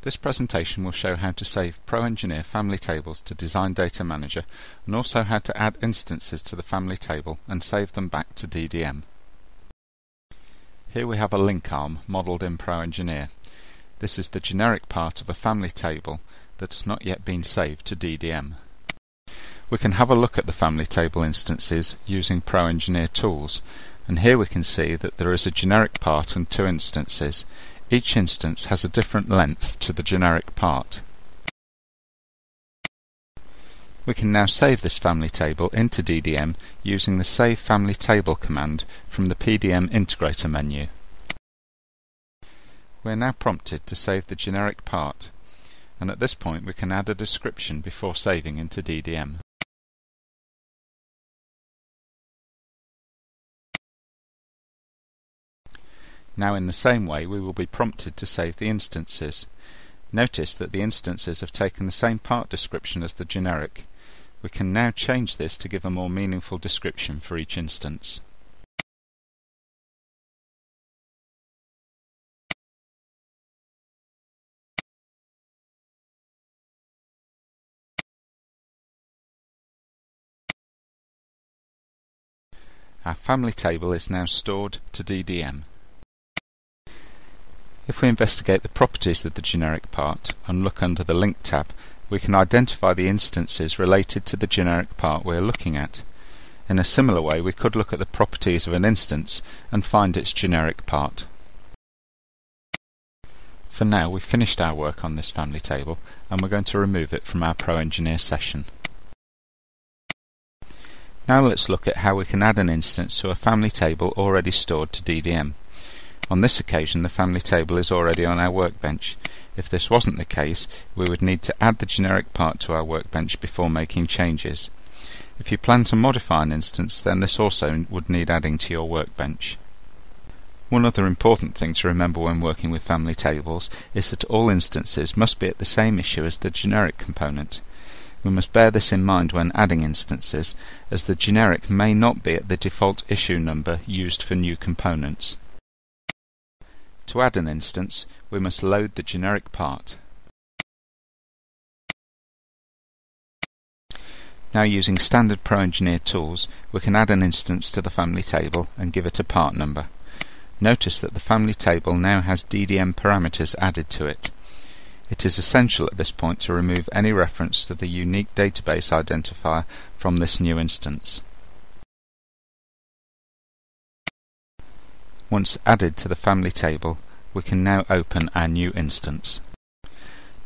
This presentation will show how to save ProEngineer family tables to DesignDataManager and also how to add instances to the family table and save them back to DDM. Here we have a link arm modelled in ProEngineer. This is the generic part of a family table that has not yet been saved to DDM. We can have a look at the family table instances using ProEngineer tools, and here we can see that there is a generic part and two instances. Each instance has a different length to the generic part. We can now save this family table into DDM using the Save Family Table command from the PDM integrator menu. We are now prompted to save the generic part, and at this point we can add a description before saving into DDM. Now in the same way we will be prompted to save the instances. Notice that the instances have taken the same part description as the generic. We can now change this to give a more meaningful description for each instance. Our family table is now stored to DDM. If we investigate the properties of the generic part and look under the Link tab, we can identify the instances related to the generic part we are looking at. In a similar way, we could look at the properties of an instance and find its generic part. For now, we've finished our work on this family table and we're going to remove it from our ProEngineer session. Now let's look at how we can add an instance to a family table already stored to DDM. On this occasion the family table is already on our workbench. If this wasn't the case, we would need to add the generic part to our workbench before making changes. If you plan to modify an instance, then this also would need adding to your workbench. One other important thing to remember when working with family tables is that all instances must be at the same issue as the generic component. We must bear this in mind when adding instances, as the generic may not be at the default issue number used for new components. To add an instance, we must load the generic part. Now using standard ProEngineer tools, we can add an instance to the family table and give it a part number. Notice that the family table now has DDM parameters added to it. It is essential at this point to remove any reference to the unique database identifier from this new instance. Once added to the family table, we can now open our new instance.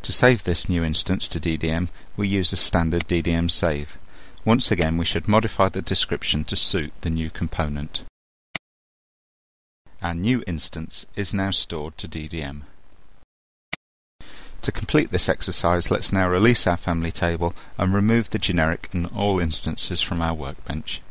To save this new instance to DDM, we use a standard DDM save. Once again, we should modify the description to suit the new component. Our new instance is now stored to DDM. To complete this exercise, let's now release our family table and remove the generic and all instances from our workbench.